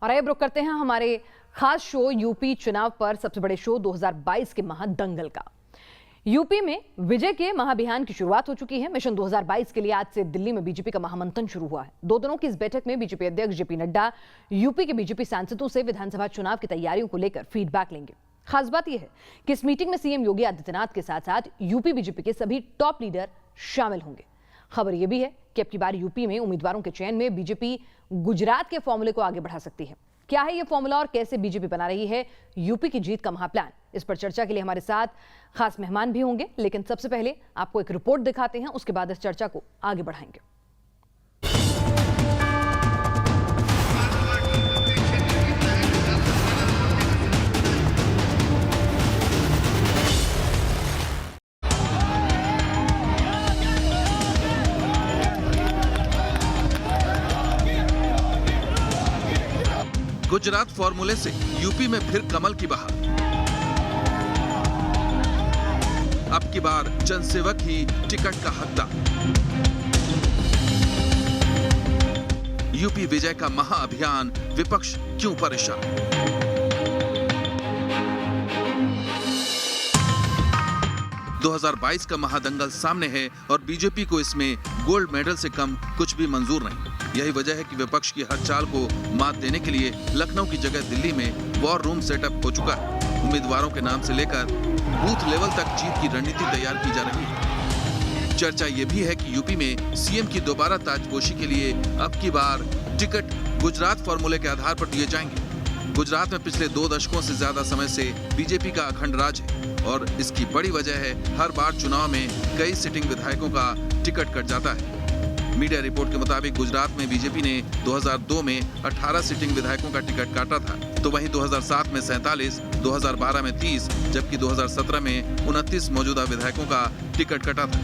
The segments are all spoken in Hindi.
और अब रुक करते हैं हमारे खास शो यूपी चुनाव पर, सबसे बड़े शो 2022 के महादंगल का। यूपी में विजय के महाअभियान की शुरुआत हो चुकी है। मिशन 2022 के लिए आज से दिल्ली में बीजेपी का महामंथन शुरू हुआ है। 2 दिनों की इस बैठक में बीजेपी अध्यक्ष जेपी नड्डा यूपी के बीजेपी सांसदों से विधानसभा चुनाव की तैयारियों को लेकर फीडबैक लेंगे। खास बात यह है कि इस मीटिंग में सीएम योगी आदित्यनाथ के साथ साथ यूपी बीजेपी के सभी टॉप लीडर शामिल होंगे। खबर यह भी है कि अब की बार यूपी में उम्मीदवारों के चयन में बीजेपी गुजरात के फॉर्मूले को आगे बढ़ा सकती है। क्या है यह फॉर्मूला और कैसे बीजेपी बना रही है यूपी की जीत का महाप्लान, इस पर चर्चा के लिए हमारे साथ खास मेहमान भी होंगे। लेकिन सबसे पहले आपको एक रिपोर्ट दिखाते हैं, उसके बाद इस चर्चा को आगे बढ़ाएंगे। गुजरात फॉर्मूले से यूपी में फिर कमल की बहार। अब की बार जनसेवक ही टिकट का हकदार। यूपी विजय का महाअभियान, विपक्ष क्यों परेशान? – 2022 का महादंगल सामने है और बीजेपी को इसमें गोल्ड मेडल से कम कुछ भी मंजूर नहीं। यही वजह है कि विपक्ष की हर चाल को मात देने के लिए लखनऊ की जगह दिल्ली में वॉर रूम सेटअप हो चुका है। उम्मीदवारों के नाम से लेकर बूथ लेवल तक जीत की रणनीति तैयार की जा रही है। चर्चा ये भी है कि यूपी में सीएम की दोबारा ताजपोशी के लिए अब की बार टिकट गुजरात फॉर्मूले के आधार पर दिए जाएंगे। गुजरात में पिछले 2 दशकों से ज्यादा समय से बीजेपी का अखंड राज है और इसकी बड़ी वजह है हर बार चुनाव में कई सिटिंग विधायकों का टिकट कट जाता है। मीडिया रिपोर्ट के मुताबिक गुजरात में बीजेपी ने 2002 में 18 सिटिंग विधायकों का टिकट काटा था, तो वहीं 2007 में 47, 2012 में 30, जबकि 2017 में 29 मौजूदा विधायकों का टिकट कटा था।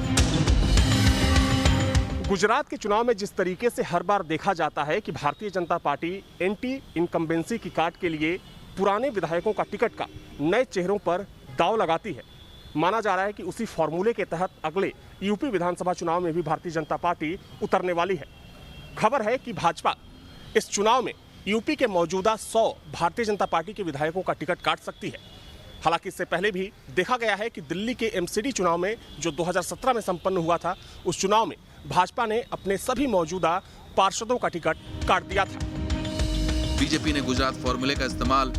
गुजरात के चुनाव में जिस तरीके से हर बार देखा जाता है कि Bharatiya Janata party anti incumbency की काट के लिए पुराने विधायकों का टिकट का नए चेहरों पर दांव लगाती है, माना जा रहा है कि उसी फॉर्मूले के तहत अगले यूपी विधानसभा चुनाव में भी भारतीय जनता पार्टी उतरने वाली है। खबर है कि भाजपा इस चुनाव में यूपी के मौजूदा 100 भारतीय जनता पार्टी के विधायकों का टिकट काट सकती है। हालांकि इससे पहले भी देखा गया है कि दिल्ली के एमसीडी चुनाव में जो 2017 में संपन्न हुआ था, उस चुनाव में भाजपा ने अपने सभी मौजूदा पार्षदों का टिकट काट दिया था। बीजेपी ने गुजरात फॉर्मूले का इस्तेमाल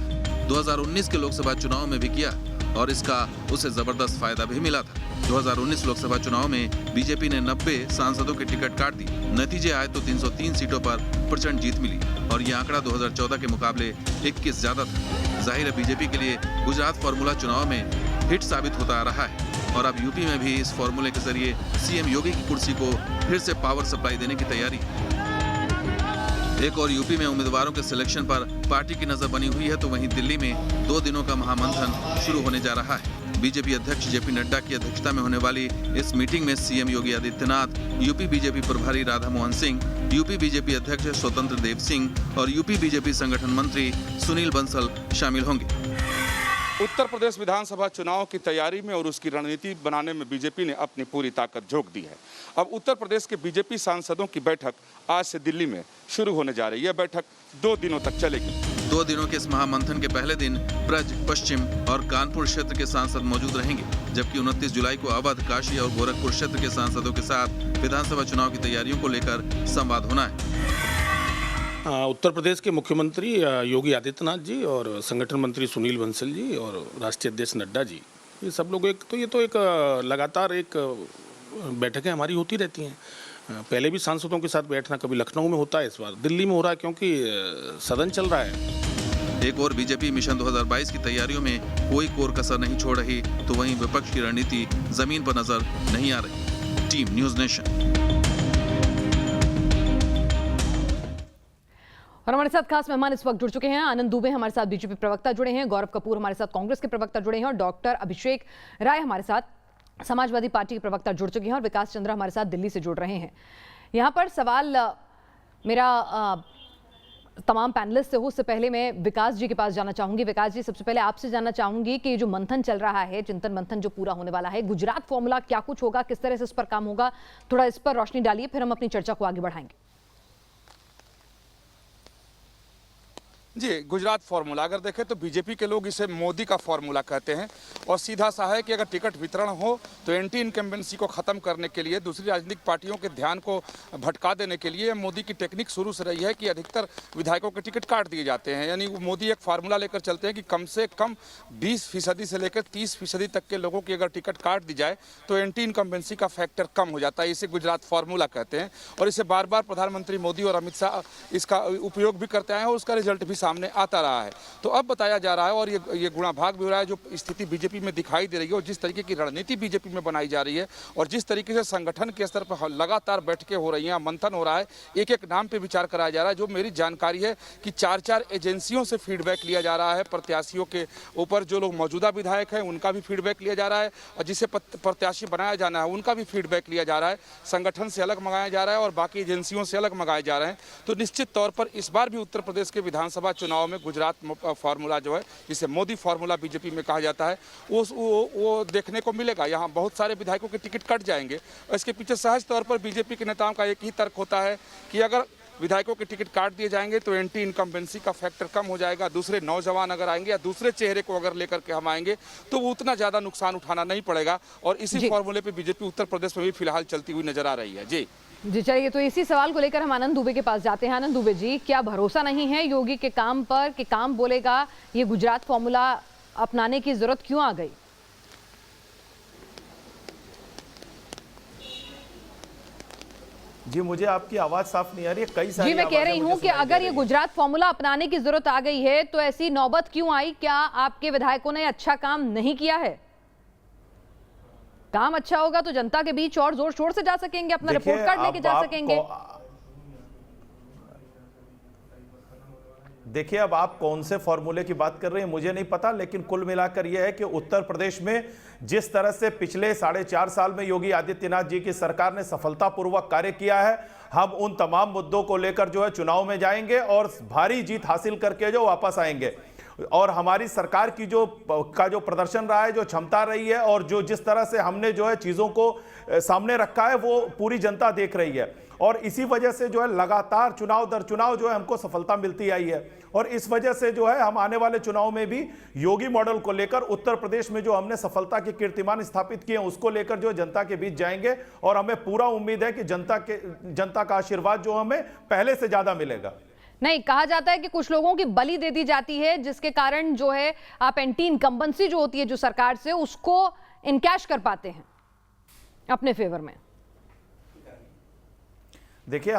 2019 के लोकसभा चुनाव में भी किया और इसका उसे जबरदस्त फायदा भी मिला था। 2019 लोकसभा चुनाव में बीजेपी ने 90 सांसदों के टिकट काट दी। नतीजे आए तो 303 सीटों पर प्रचंड जीत मिली और यह आंकड़ा 2014 के मुकाबले 21 ज्यादा था। जाहिर है बीजेपी के लिए गुजरात फॉर्मूला चुनाव में हिट साबित होता आ रहा है और अब यूपी में भी इस फॉर्मूले के जरिए सीएम योगी की कुर्सी को फिर से पावर सप्लाई देने की तैयारी। एक और यूपी में उम्मीदवारों के सिलेक्शन पर पार्टी की नजर बनी हुई है, तो वहीं दिल्ली में 2 दिनों का महामंथन शुरू होने जा रहा है। बीजेपी अध्यक्ष जेपी नड्डा की अध्यक्षता में होने वाली इस मीटिंग में CM Yogi Adityanath, UP BJP प्रभारी राधा मोहन सिंह, यूपी बीजेपी अध्यक्ष स्वतंत्र देव सिंह और यूपी बीजेपी संगठन मंत्री सुनील बंसल शामिल होंगे। उत्तर प्रदेश विधानसभा चुनाव की तैयारी में और उसकी रणनीति बनाने में बीजेपी ने अपनी पूरी ताकत झोंक दी है। अब उत्तर प्रदेश के बीजेपी सांसदों की बैठक आज से दिल्ली में शुरू होने जा रही है। यह बैठक 2 दिनों तक चलेगी। 2 दिनों के इस महामंथन के पहले दिन ब्रज, पश्चिम और कानपुर क्षेत्र के सांसद मौजूद रहेंगे, जबकि 29 जुलाई को अवध, काशी और गोरखपुर क्षेत्र के सांसदों के साथ विधानसभा चुनाव की तैयारियों को लेकर संवाद होना है। उत्तर प्रदेश के मुख्यमंत्री योगी आदित्यनाथ जी और संगठन मंत्री सुनील बंसल जी और राष्ट्रीय अध्यक्ष नड्डा जी, ये सब लोग एक लगातार एक बैठकें हमारी होती रहती हैं। पहले भी सांसदों के साथ बैठना कभी लखनऊ में होता है, इस बार दिल्ली में हो रहा है क्योंकि सदन चल रहा है। एक और बीजेपी मिशन 2022 की तैयारियों में कोई कोर कसर नहीं छोड़ रही, तो वहीं विपक्ष की रणनीति जमीन पर नजर नहीं आ रही। Team news nation. और हमारे साथ खास मेहमान इस वक्त जुड़ चुके हैं। आनंद दुबे हमारे साथ बीजेपी प्रवक्ता जुड़े हैं, गौरव कपूर हमारे साथ कांग्रेस के प्रवक्ता जुड़े हैं और डॉक्टर अभिषेक राय हमारे साथ समाजवादी पार्टी के प्रवक्ता जुड़ चुके हैं और विकास चंद्रा हमारे साथ दिल्ली से जुड़ रहे हैं। यहाँ पर सवाल मेरा तमाम पैनलिस्ट से हो, उससे पहले मैं विकास जी के पास जाना चाहूंगी। विकास जी, सबसे पहले आपसे जानना चाहूंगी कि जो मंथन चल रहा है, चिंतन मंथन जो पूरा होने वाला है, गुजरात फॉर्मूला क्या कुछ होगा, किस तरह से इस पर काम होगा, थोड़ा इस पर रोशनी डालिए, फिर हम अपनी चर्चा को आगे बढ़ाएंगे। जी, गुजरात फार्मूला अगर देखें तो बीजेपी के लोग इसे मोदी का फार्मूला कहते हैं और सीधा सा है कि अगर टिकट वितरण हो तो एंटी इनकम्बेंसी को ख़त्म करने के लिए, दूसरी राजनीतिक पार्टियों के ध्यान को भटका देने के लिए मोदी की टेक्निक शुरू से रही है कि अधिकतर विधायकों के टिकट काट दिए जाते हैं। यानी मोदी एक फार्मूला लेकर चलते हैं कि कम से कम 20% से लेकर 30% तक के लोगों की अगर टिकट काट दी जाए तो एंटी इनकम्बेंसी का फैक्टर कम हो जाता है। इसे गुजरात फार्मूला कहते हैं और इसे बार बार प्रधानमंत्री मोदी और अमित शाह इसका उपयोग भी करते आए हैं और उसका रिजल्ट भी सामने आता रहा है। तो अब बताया जा रहा है और ये गुणाभाग भी हो रहा है, जो स्थिति बीजेपी में दिखाई दे रही है और जिस तरीके की रणनीति बीजेपी में बनाई जा रही है और जिस तरीके से संगठन के स्तर पर लगातार बैठकें हो रही हैं, मंथन हो रहा है, एक एक नाम पे विचार कराया जा रहा है। जो मेरी जानकारी है कि 4 एजेंसियों से फीडबैक लिया जा रहा है प्रत्याशियों के ऊपर, जो लोग मौजूदा विधायक हैं उनका भी फीडबैक लिया जा रहा है और जिसे प्रत्याशी बनाया जाना है उनका भी फीडबैक लिया जा रहा है। संगठन से अलग मंगाया जा रहा है और बाकी एजेंसियों से अलग मंगाए जा रहे हैं। तो निश्चित तौर पर इस बार भी उत्तर प्रदेश के विधानसभा चुनाव में गुजरात फार्मूला जो है, जिसे मोदी फार्मूला बीजेपी में कहा जाता है, वो देखने को मिलेगा। यहाँ बहुत सारे विधायकों के टिकट कट जाएंगे और इसके पीछे सहज तौर पर बीजेपी के नेताओं का एक ही तर्क होता है कि अगर विधायकों के टिकट काट दिए जाएंगे तो एंटी इनकम्बेंसी का फैक्टर कम हो जाएगा। दूसरे नौजवान अगर आएंगे या दूसरे चेहरे को अगर लेकर के हम आएंगे तो वो उतना ज़्यादा नुकसान उठाना नहीं पड़ेगा और इसी फॉर्मूले पे बीजेपी उत्तर प्रदेश में भी फिलहाल चलती हुई नजर आ रही है। जी चलिए, तो इसी सवाल को लेकर हम आनंद दुबे के पास जाते हैं। आनंद दुबे जी, क्या भरोसा नहीं है योगी के काम पर कि काम बोलेगा? ये गुजरात फॉर्मूला अपनाने की जरूरत क्यों आ गई? जी, मुझे आपकी आवाज साफ नहीं आ रही है। कई सारी जी, मैं कह रही हूं कि अगर ये गुजरात फॉर्मूला अपनाने की जरूरत आ गई है तो ऐसी नौबत क्यों आई? क्या आपके विधायकों ने अच्छा काम नहीं किया है? काम अच्छा होगा तो जनता के बीच और जोर शोर से जा सकेंगे, अपना रिपोर्ट कार्ड लेके जा सकेंगे। देखिए, अब आप कौन से फॉर्मूले की बात कर रहे हैं मुझे नहीं पता, लेकिन कुल मिलाकर यह है कि उत्तर प्रदेश में जिस तरह से पिछले 4.5 साल में योगी आदित्यनाथ जी की सरकार ने सफलतापूर्वक कार्य किया है, हम उन तमाम मुद्दों को लेकर जो है चुनाव में जाएंगे और भारी जीत हासिल करके जो वापस आएंगे। और हमारी सरकार की जो प्रदर्शन रहा है, जो क्षमता रही है और जो जिस तरह से हमने जो है चीज़ों को सामने रखा है, वो पूरी जनता देख रही है और इसी वजह से जो है लगातार चुनाव दर चुनाव जो है हमको सफलता मिलती आई है। और इस वजह से जो है हम आने वाले चुनाव में भी योगी मॉडल को लेकर उत्तर प्रदेश में जो हमने सफलता के कीर्तिमान स्थापित किए हैं उसको लेकर जो जनता के बीच जाएंगे और हमें पूरा उम्मीद है कि जनता का आशीर्वाद जो हमें पहले से ज्यादा मिलेगा। नहीं, कहा जाता है कि कुछ लोगों की बलि दे दी जाती है जिसके कारण जो है आप एंटी इनकम्बेंसी जो होती है जो सरकार से, उसको इनकैश कर पाते हैं अपने फेवर में। देखिए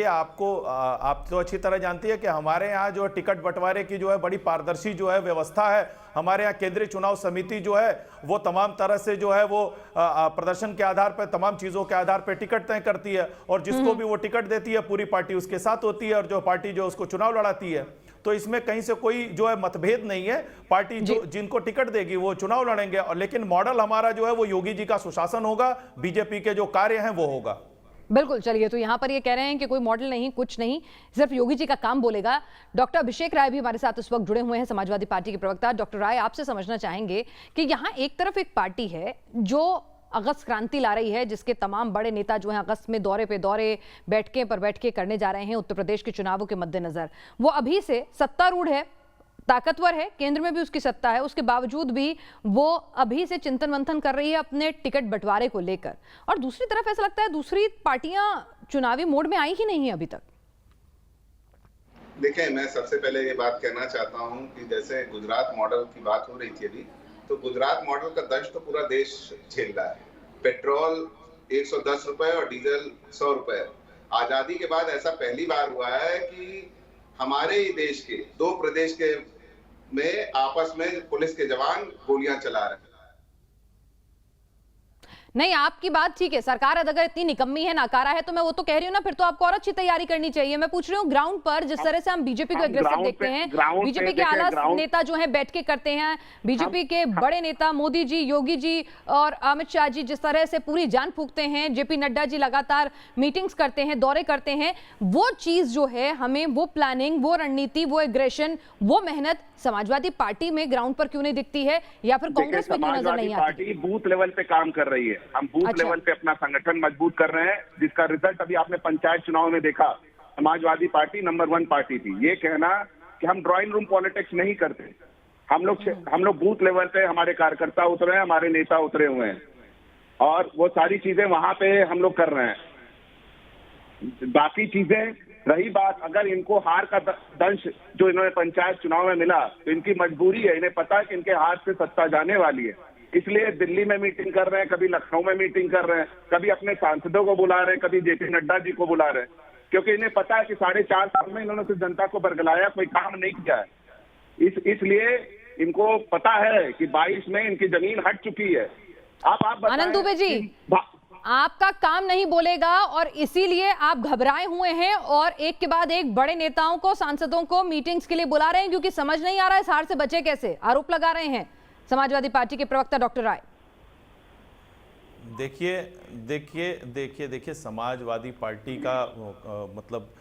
आप तो अच्छी तरह जानती है कि हमारे यहाँ जो टिकट बंटवारे की जो है बड़ी पारदर्शी जो है व्यवस्था है। हमारे यहाँ केंद्रीय चुनाव समिति जो है वो तमाम तरह से जो है वो प्रदर्शन के आधार पर, तमाम चीज़ों के आधार पर टिकट तय करती है और जिसको भी वो टिकट देती है पूरी पार्टी उसके साथ होती है और जो पार्टी जो उसको चुनाव लड़ाती है। तो इसमें कहीं से कोई जो है मतभेद नहीं है। पार्टी जो जिनको टिकट देगी वो चुनाव लड़ेंगे और लेकिन मॉडल हमारा जो है वो योगी जी का सुशासन होगा, बीजेपी के जो कार्य हैं वो होगा। बिल्कुल। चलिए, तो यहाँ पर ये कह रहे हैं कि कोई मॉडल नहीं, कुछ नहीं, सिर्फ योगी जी का काम बोलेगा। डॉक्टर अभिषेक राय भी हमारे साथ इस वक्त जुड़े हुए हैं, समाजवादी पार्टी के प्रवक्ता। डॉक्टर राय, आपसे समझना चाहेंगे कि यहाँ एक तरफ एक पार्टी है जो अगस्त क्रांति ला रही है, जिसके तमाम बड़े नेता जो हैं अगस्त में दौरे पे दौरे, बैठके पर बैठके करने जा रहे हैं उत्तर प्रदेश के चुनावों के मद्देनजर। वो अभी से सत्तारूढ़ है, ताकतवर है, केंद्र में भी उसकी सत्ता है, उसके बावजूद भी वो अभी से चिंतन मंथन कर रही है अपने टिकट बंटवारे को लेकर। और दूसरी तरफ ऐसा लगता है दूसरी पार्टियां चुनावी मोड में आई ही नहीं है अभी तक। देखिए, मैं सबसे पहले ये बात कहना चाहता हूं कि जैसे गुजरात मॉडल की बात हो रही थी अभी, तो गुजरात मॉडल का दर्श तो पूरा देश झेल रहा है। पेट्रोल 110 रुपए और डीजल 100 रुपए। आजादी के बाद ऐसा पहली बार हुआ है कि हमारे ही देश के 2 प्रदेश के में आपस में पुलिस के जवान गोलियां चला रहे हैं। नहीं, आपकी बात ठीक है, सरकार अगर इतनी निकम्मी है, नाकारा है, तो मैं वो तो कह रही हूँ ना, फिर तो आपको और अच्छी तैयारी करनी चाहिए। मैं पूछ रही हूँ ग्राउंड पर जिस तरह से हम बीजेपी को एग्रेसिव देखते हैं, बीजेपी के आला नेता जो हैं बैठ के करते हैं, बीजेपी के बड़े नेता मोदी जी, योगी जी और अमित शाह जी जिस तरह से पूरी जान फूंकते हैं, जेपी नड्डा जी लगातार मीटिंग्स करते हैं, दौरे करते हैं, वो चीज जो है हमें वो प्लानिंग, वो रणनीति, वो एग्रेशन, वो मेहनत समाजवादी पार्टी में ग्राउंड पर क्यों नहीं दिखती है या फिर कांग्रेस में क्यों नजर नहीं आती? पार्टी बूथ लेवल पे काम कर रही है। हम बूथ लेवल पे अपना संगठन मजबूत कर रहे हैं, जिसका रिजल्ट अभी आपने पंचायत चुनाव में देखा। समाजवादी पार्टी नंबर 1 पार्टी थी। ये कहना कि हम ड्राइंग रूम पॉलिटिक्स नहीं करते। हम लोग बूथ लेवल पे हमारे कार्यकर्ता उतरे हैं, हमारे नेता उतरे हुए हैं और वो सारी चीजें वहां पे हम लोग कर रहे हैं। बाकी चीजें रही बात, अगर इनको हार का दंश जो इन्होंने पंचायत चुनाव में मिला तो इनकी मजबूरी है, इन्हें पता है कि इनके हाथ से सत्ता जाने वाली है, इसलिए दिल्ली में मीटिंग कर रहे हैं, कभी लखनऊ में मीटिंग कर रहे हैं, कभी अपने सांसदों को बुला रहे हैं, कभी जेपी नड्डा जी को बुला रहे हैं, क्योंकि इन्हें पता है कि 4.5 साल में इन्होंने सिर्फ जनता को बरगलाया, कोई काम नहीं किया है। इसलिए इनको पता है कि 22 में इनकी जमीन हट चुकी है। आप आनंद दुबे जी, आपका काम नहीं बोलेगा और इसीलिए आप घबराए हुए हैं और एक के बाद एक बड़े नेताओं को, सांसदों को मीटिंग्स के लिए बुला रहे हैं, क्योंकि समझ नहीं आ रहा है इस हार से बचे कैसे, आरोप लगा रहे हैं समाजवादी पार्टी के प्रवक्ता डॉक्टर राय। देखिए समाजवादी पार्टी का मतलब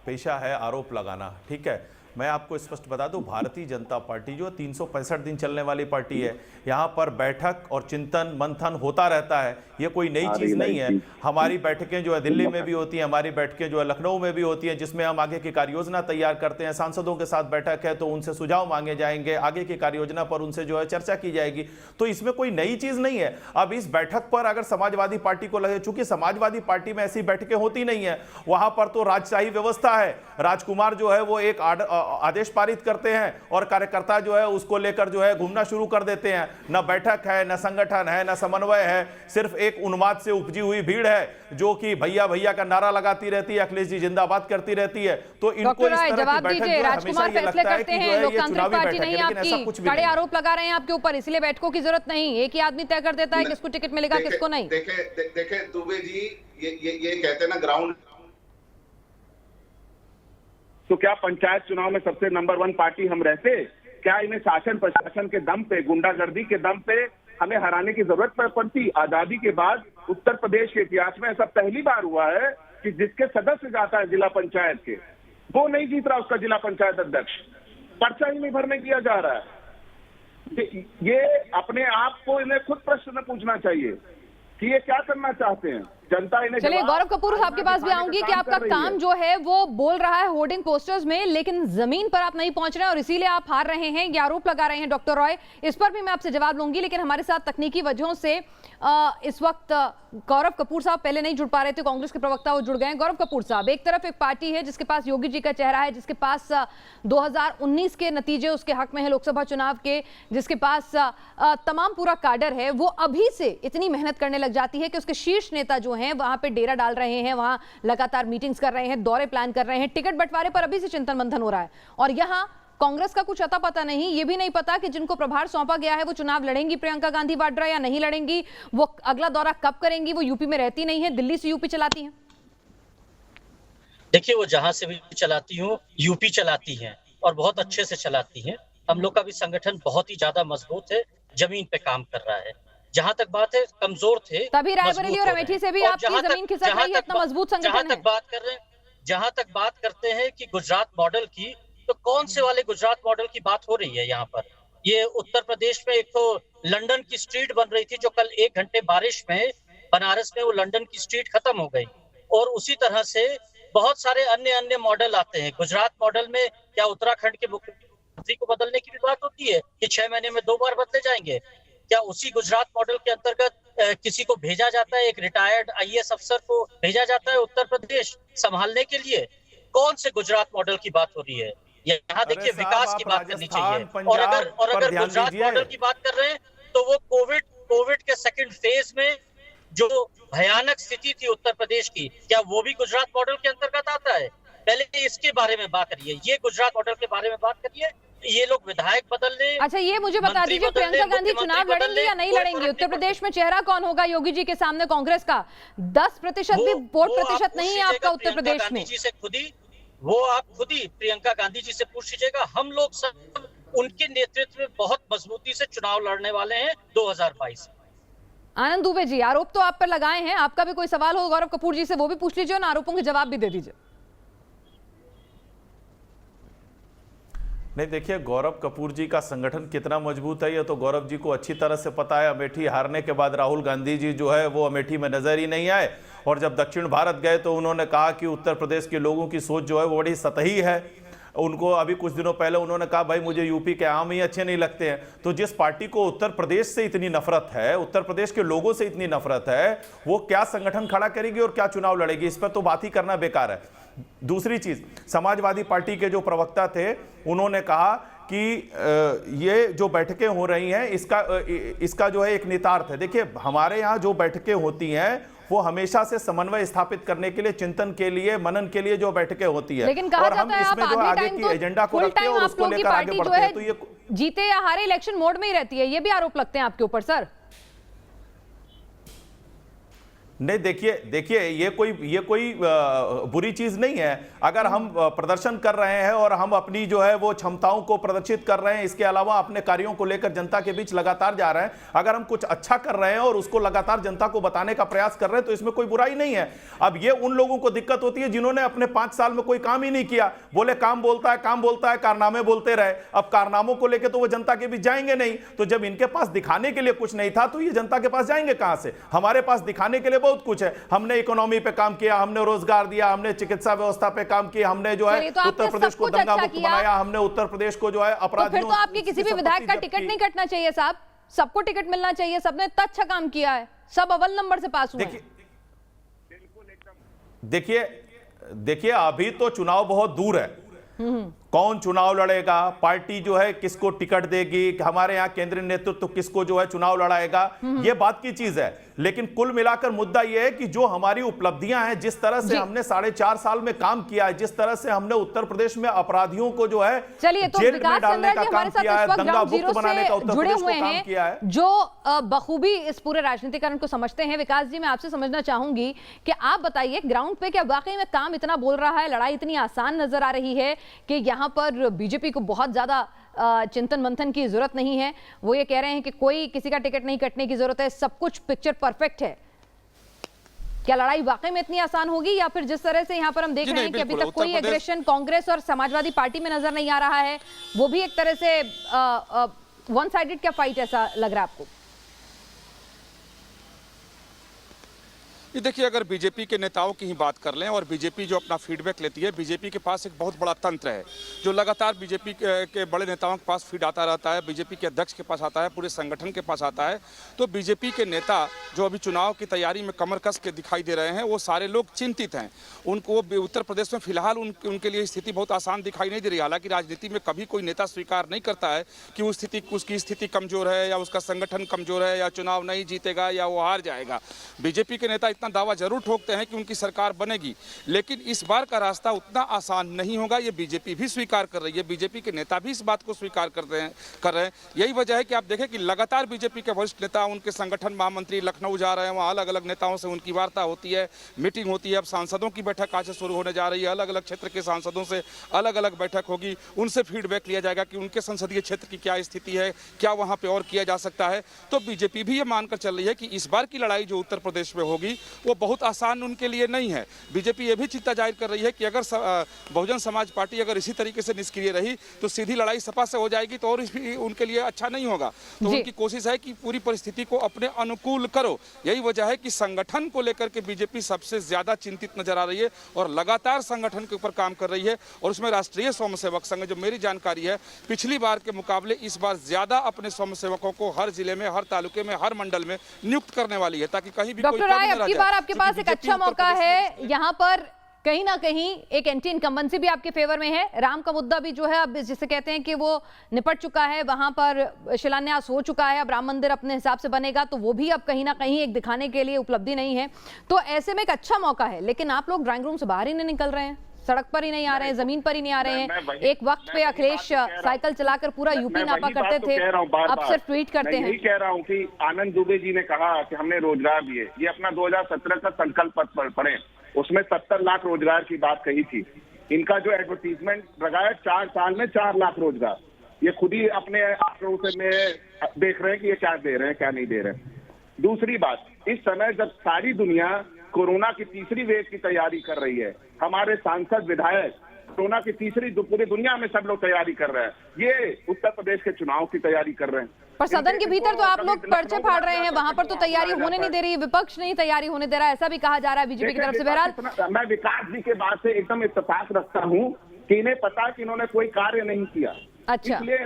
पेशा है आरोप लगाना, ठीक है। मैं आपको स्पष्ट बता दूं, भारतीय जनता पार्टी जो 365 दिन चलने वाली पार्टी है, यहाँ पर बैठक और चिंतन मंथन होता रहता है, ये कोई नई चीज़ नहीं है। हमारी बैठकें जो है दिल्ली में भी होती हैं, हमारी बैठकें जो है लखनऊ में भी होती हैं, जिसमें हम आगे की कार्य योजना तैयार करते हैं। सांसदों के साथ बैठक है तो उनसे सुझाव मांगे जाएंगे, आगे की कार्य योजना पर उनसे जो है चर्चा की जाएगी, तो इसमें कोई नई चीज़ नहीं है। अब इस बैठक पर अगर समाजवादी पार्टी को लगे, चूंकि समाजवादी पार्टी में ऐसी बैठकें होती नहीं है, वहां पर तो राजशाही व्यवस्था है, राजकुमार जो है वो एक आदेश पारित करते हैं और कार्यकर्ता जो है उसको लेकर जो है घूमना शुरू कर देते हैं। न बैठक है, न संगठन है, न समन्वय है, सिर्फ एक उन्माद से उपजी हुई भीड़ है जो कि भैया भैया का नारा लगाती रहती है, अखिलेश जी जिंदाबाद करती रहती है। तो इनको इस तरह की बैठक जो है हमेशा ये लगता है कि जो है ये चुनावी बैठक है, लेकिन ऐसा कुछ भी नहीं। आरोप लगा रहे हैं आपके ऊपर, इसलिए बैठकों की जरूरत नहीं, एक ही आदमी तय कर देता है किसको टिकट मिलेगा किसको नहीं। देखे दुबे जी, ये कहते हैं ना ग्राउंड, तो क्या पंचायत चुनाव में सबसे नंबर 1 पार्टी हम रहते? क्या इन्हें शासन प्रशासन के दम पे, गुंडागर्दी के दम पे हमें हराने की जरूरत पड़ती? आजादी के बाद उत्तर प्रदेश के इतिहास में ऐसा पहली बार हुआ है कि जिसके सदस्य जाता है जिला पंचायत के, वो नहीं जीत रहा उसका जिला पंचायत अध्यक्ष, पर्चा ही नहीं भरने किया जा रहा है। ये अपने आप को इन्हें खुद प्रश्न पूछना चाहिए कि ये क्या करना चाहते हैं। जनता इन्हें चलिए गौरव कपूर साहब के पास भी आऊंगी कि आपका काम जो है वो बोल रहा है होर्डिंग पोस्टर्स में, लेकिन जमीन पर आप नहीं पहुंच रहे हैं और इसीलिए आप हार रहे हैं, ये आरोप लगा रहे हैं डॉक्टर रॉय। इस पर भी मैं आपसे जवाब लूंगी, लेकिन हमारे साथ तकनीकी वजहों से इस वक्त गौरव कपूर साहब पहले नहीं जुड़ पा रहे थे, कांग्रेस के प्रवक्ता वो जुड़ गए। गौरव कपूर साहब, एक तरफ एक पार्टी है जिसके पास योगी जी का चेहरा है, जिसके पास 2019 के नतीजे उसके हक में है लोकसभा चुनाव के, जिसके पास तमाम पूरा काडर है, वो अभी से इतनी मेहनत करने लग जाती है कि उसके शीर्ष नेता जो हैं वहां पे डेरा डाल रहे हैं, वहां लगातार मीटिंग्स कर रहे हैं, दौरे प्लान कर रहे हैं, टिकट बंटवारे पर अभी से चिंतन मंथन हो रहा है। और यहां कांग्रेस का कुछ अता पता नहीं, ये भी नहीं पता कि जिनको प्रभार सौंपा गया है वो चुनाव लड़ेंगी प्रियंका गांधी वाड्रा या नहीं लड़ेंगी, वो अगला दौरा कब करेंगी, वो यूपी में रहती नहीं है, दिल्ली से यूपी चलाती हैं। देखिए, वो जहां से भी चलाती हो यूपी चलाती हैं और बहुत अच्छे से चलाती हैं। हम लोग का भी संगठन बहुत ही ज्यादा मजबूत है, जमीन पे काम कर रहा है। जहां तक बात है कमजोर थे, तभी रायबरेली और अमेठी से भी आपकी जमीन खिसक रही है, इतना मजबूत संगठन है। जहां तक बात करते हैं कि गुजरात मॉडल की, तो कौन से वाले गुजरात मॉडल की बात हो रही है यहाँ पर? ये उत्तर प्रदेश में एक तो लंदन की स्ट्रीट बन रही थी, जो कल 1 घंटे बारिश में बनारस में वो लंदन की स्ट्रीट खत्म हो गई। और उसी तरह से बहुत सारे अन्य मॉडल आते हैं। गुजरात मॉडल में क्या उत्तराखंड के मुख्यमंत्री को बदलने की भी बात होती है कि 6 महीने में 2 बार बदले जाएंगे? क्या उसी गुजरात मॉडल के अंतर्गत किसी को भेजा जाता है, एक रिटायर्ड IAS अफसर को भेजा जाता है उत्तर प्रदेश संभालने के लिए? कौन से गुजरात मॉडल की बात हो रही है? यहाँ देखिए, विकास की बात करनी चाहिए। और अगर गुजरात मॉडल की बात कर रहे हैं तो वो कोविड के सेकंड फेज में जो भयानक स्थिति थी उत्तर प्रदेश की, क्या वो भी गुजरात मॉडल के अंतर्गत आता है? पहले इसके बारे में बात करिए, ये गुजरात मॉडल के बारे में बात करिए। ये लोग विधायक बदलने, अच्छा ये मुझे बता दीजिए, प्रियंका गांधी चुनाव लड़ेंगी या नहीं लड़ेंगी? उत्तर प्रदेश में चेहरा कौन होगा योगी जी के सामने कांग्रेस का? 10% भी वोट प्रतिशत नहीं है आपका उत्तर प्रदेश में। वो आप खुद ही प्रियंका गांधी जी से पूछ लीजिएगा। हम लोग सब उनके नेतृत्व में बहुत मजबूती से चुनाव लड़ने वाले हैं 2022। आनंद दुबे जी, आरोप तो आप पर लगाए हैं, आपका भी कोई सवाल हो गौरव कपूर जी से वो भी पूछ लीजिए और आरोपों के जवाब भी दे दीजिए। नहीं, देखिए गौरव कपूर जी का संगठन कितना मजबूत है ये तो गौरव जी को अच्छी तरह से पता है। अमेठी हारने के बाद राहुल गांधी जी जो है वो अमेठी में नजर ही नहीं आए, और जब दक्षिण भारत गए तो उन्होंने कहा कि उत्तर प्रदेश के लोगों की सोच जो है वो बड़ी सतही है। उनको अभी कुछ दिनों पहले उन्होंने कहा भाई मुझे यूपी के आम ही अच्छे नहीं लगते हैं। तो जिस पार्टी को उत्तर प्रदेश से इतनी नफरत है, उत्तर प्रदेश के लोगों से इतनी नफरत है, वो क्या संगठन खड़ा करेगी और क्या चुनाव लड़ेगी, इस पर तो बात ही करना बेकार है। दूसरी चीज, समाजवादी पार्टी के जो प्रवक्ता थे उन्होंने कहा कि ये जो बैठकें हो रही हैं इसका जो है एक निहितार्थ है। देखिए, हमारे यहाँ जो बैठकें होती हैं वो हमेशा से समन्वय स्थापित करने के लिए, चिंतन के लिए, मनन के लिए जो बैठकें होती है, लेकिन कहा और हम जाता है इसमें जो आगे की एजेंडा को रखते हैं और उसको लेकर आगे बढ़ते हैं। तो ये जीते या हारे इलेक्शन मोड में ही रहती है, ये भी आरोप लगते हैं आपके ऊपर सर। नहीं, देखिए ये कोई बुरी चीज नहीं है। अगर हम प्रदर्शन कर रहे हैं और हम अपनी जो है वो क्षमताओं को प्रदर्शित कर रहे हैं, इसके अलावा अपने कार्यों को लेकर जनता के बीच लगातार जा रहे हैं, अगर हम कुछ अच्छा कर रहे हैं और उसको लगातार जनता को बताने का प्रयास कर रहे हैं, तो इसमें कोई बुराई नहीं है। अब ये उन लोगों को दिक्कत होती है जिन्होंने अपने 5 साल में कोई काम ही नहीं किया, बोले काम बोलता है, कारनामे बोलते रहे। अब कारनामों को लेकर तो वो जनता के बीच जाएंगे नहीं, तो जब इनके पास दिखाने के लिए कुछ नहीं था तो ये जनता के पास जाएंगे कहां से। हमारे पास दिखाने के लिए बहुत कुछ है, हमने इकोनॉमी पे काम किया, हमने रोजगार दिया, हमने चिकित्सा व्यवस्था पे काम किया, हमने जो है तो उत्तर प्रदेश को दंगा मुक्त बनाया, हमने उत्तर प्रदेश को जो है अपराधियों। तो फिर तो आपके किसी भी विधायक का टिकट नहीं कटना चाहिए साहब, सबको टिकट मिलना चाहिए, सबने इतना अच्छा काम किया है, सब अव्वल नंबर से पास हुए हैं। देखिए अभी तो चुनाव बहुत दूर है, कौन चुनाव लड़ेगा, पार्टी जो है किसको टिकट देगी, हमारे यहाँ केंद्रीय नेतृत्व किसको जो है चुनाव लड़ाएगा, ये बात की चीज है। लेकिन कुल मिलाकर मुद्दा यह है कि जो हमारी उपलब्धियां हैं, जिस तरह से हमने 4.5 साल में काम किया है, जिस तरह से हमने उत्तर प्रदेश में अपराधियों को जो है जेल में डालने का काम किया है, दंगा मुक्त बनाने का उत्तर प्रदेश को काम किया है, जो बखूबी इस पूरे राजनीतिकरण को समझते हैं। विकास जी, मैं आपसे समझना चाहूंगी कि आप बताइए ग्राउंड पे क्या वाकई में काम इतना बोल रहा है, लड़ाई इतनी आसान नजर आ रही है कि यहाँ पर बीजेपी को बहुत ज्यादा चिंतन मंथन की जरूरत नहीं है। वो ये कह रहे हैं कि कोई किसी का टिकट नहीं कटने की जरूरत है, सब कुछ पिक्चर परफेक्ट है। क्या लड़ाई वाकई में इतनी आसान होगी, या फिर जिस तरह से यहाँ पर हम देख रहे हैं कि अभी तक कोई एग्रेशन कांग्रेस और समाजवादी पार्टी में नजर नहीं आ रहा है, वो भी एक तरह से वन साइडेड क्या फाइट ऐसा लग रहा है आपको? ये देखिए, अगर बीजेपी के नेताओं की ही बात कर लें और बीजेपी जो अपना फीडबैक लेती है, बीजेपी के पास एक बहुत बड़ा तंत्र है जो लगातार बीजेपी के बड़े नेताओं के पास फीड आता रहता है, बीजेपी के अध्यक्ष के पास आता है, पूरे संगठन के पास आता है। तो बीजेपी के नेता जो अभी चुनाव की तैयारी में कमर कस के दिखाई दे रहे हैं, वो सारे लोग चिंतित हैं। उनको उत्तर प्रदेश में फिलहाल उनके लिए स्थिति बहुत आसान दिखाई नहीं दे रही। हालांकि राजनीति में कभी कोई नेता स्वीकार नहीं करता है कि उसकी स्थिति कमजोर है या उसका संगठन कमजोर है या चुनाव नहीं जीतेगा या वो हार जाएगा। बीजेपी के नेता इतना दावा जरूर ठोकते हैं कि उनकी सरकार बनेगी, लेकिन इस बार का रास्ता उतना आसान नहीं होगा। ये बीजेपी भी स्वीकार कर रही है, बीजेपी के नेता भी इस बात को स्वीकार कर रहे हैं। यही वजह है कि आप देखें कि लगातार बीजेपी के वरिष्ठ नेता, उनके संगठन महामंत्री लखनऊ जा रहे हैं, वहाँ अलग अलग नेताओं से उनकी वार्ता होती है, मीटिंग होती है। अब सांसदों की बैठक आज से शुरू होने जा रही है, अलग अलग क्षेत्र के सांसदों से अलग अलग बैठक होगी, उनसे फीडबैक लिया जाएगा कि उनके संसदीय क्षेत्र की क्या स्थिति है, क्या वहाँ पे और किया जा सकता है। तो बीजेपी भी ये मानकर चल रही है कि इस बार की लड़ाई जो उत्तर प्रदेश में होगी वो बहुत आसान उनके लिए नहीं है। बीजेपी ये भी चिंता जाहिर कर रही है कि अगर बहुजन समाज पार्टी अगर इसी तरीके से निष्क्रिय रही तो सीधी लड़ाई सपा से हो जाएगी, तो और उनके लिए अच्छा नहीं होगा। तो उनकी कोशिश है कि पूरी परिस्थिति को अपने अनुकूल करो। यही वजह है कि संगठन को लेकर के बीजेपी सबसे ज्यादा चिंतित नजर आ रही है और लगातार संगठन के ऊपर काम कर रही है। और उसमें राष्ट्रीय स्वयंसेवक संघ, जो मेरी जानकारी है, पिछली बार के मुकाबले इस बार ज्यादा अपने स्वयंसेवकों को हर जिले में, हर तालुके में, हर मंडल में नियुक्त करने वाली है, ताकि कहीं भी डॉक्टर राय, अब की बार आपके पास एक अच्छा मौका है। यहाँ पर कहीं ना कहीं एक एंटी इनकम्बेंसी भी आपके फेवर में है। राम का मुद्दा भी जो है अब जिसे कहते हैं कि वो निपट चुका है, वहां पर शिलान्यास हो चुका है, अब राम मंदिर अपने हिसाब से बनेगा, तो वो भी अब कहीं ना कहीं एक दिखाने के लिए उपलब्धि नहीं है। तो ऐसे में एक अच्छा मौका है, लेकिन आप लोग ड्राइंग रूम से बाहर ही नहीं निकल रहे हैं, सड़क पर ही नहीं आ रहे हैं, जमीन पर ही नहीं आ रहे हैं। एक वक्त पे अखिलेश साइकिल चलाकर पूरा यूपी नापा करते थे, अब सिर्फ ट्वीट करते हैं। यही कह रहा हूँ कि आनंद दुबे जी ने कहा कि हमने रोजगार दिए, ये अपना 2017 का संकल्प पत्र पढ़े, उसमें 70 लाख रोजगार की बात कही थी। इनका जो एडवर्टीजमेंट लगाया 4 साल में 4 लाख रोजगार, ये खुद ही अपने आंकड़ों से में देख रहे हैं कि ये क्या दे रहे हैं क्या नहीं दे रहे हैं। दूसरी बात, इस समय जब सारी दुनिया कोरोना की तीसरी वेव की तैयारी कर रही है, हमारे सांसद विधायक कोरोना की तीसरी पूरी दुनिया में सब लोग तैयारी कर रहे हैं, ये उत्तर प्रदेश के चुनाव की तैयारी कर रहे हैं। पर सदन के भीतर तो आप लोग पर्चे फाड़ रहे हैं, वहां पर तो तैयारी होने नहीं दे रही, विपक्ष नहीं तैयारी होने दे रहा है, ऐसा भी कहा जा रहा है बीजेपी की तरफ से। बहरहाल मैं विकास जी के बात से एकदम इत्तेफाक रखता हूं कि इन्हें पता कि इन्होंने कोई कार्य नहीं किया। अच्छा। इसलिए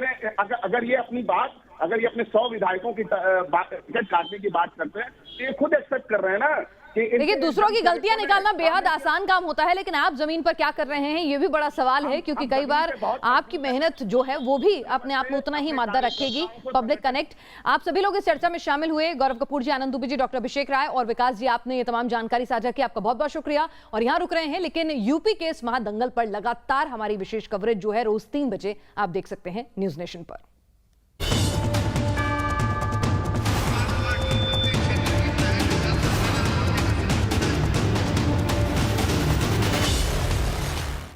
अगर ये अपनी बात, अगर ये अपने 100 विधायकों की टिकट काटने की बात करते हैं तो ये खुद एक्सेप्ट कर रहे हैं ना कि देखिए, दूसरों की गलतियां निकालना बेहद आसान काम होता है, लेकिन आप जमीन पर क्या कर रहे हैं ये भी बड़ा सवाल है, क्योंकि कई बार आपकी मेहनत जो है वो भी अपने आप में उतना ही मायने रखेगी। पब्लिक कनेक्ट, आप सभी लोग इस चर्चा में शामिल हुए, गौरव कपूर जी, आनंद दुबे जी, डॉक्टर अभिषेक राय और विकास जी, आपने ये तमाम जानकारी साझा की, आपका बहुत बहुत शुक्रिया। और यहाँ रुक रहे हैं, लेकिन यूपी के इस महादंगल पर लगातार हमारी विशेष कवरेज जो है रोज 3 बजे आप देख सकते हैं न्यूज नेशन पर।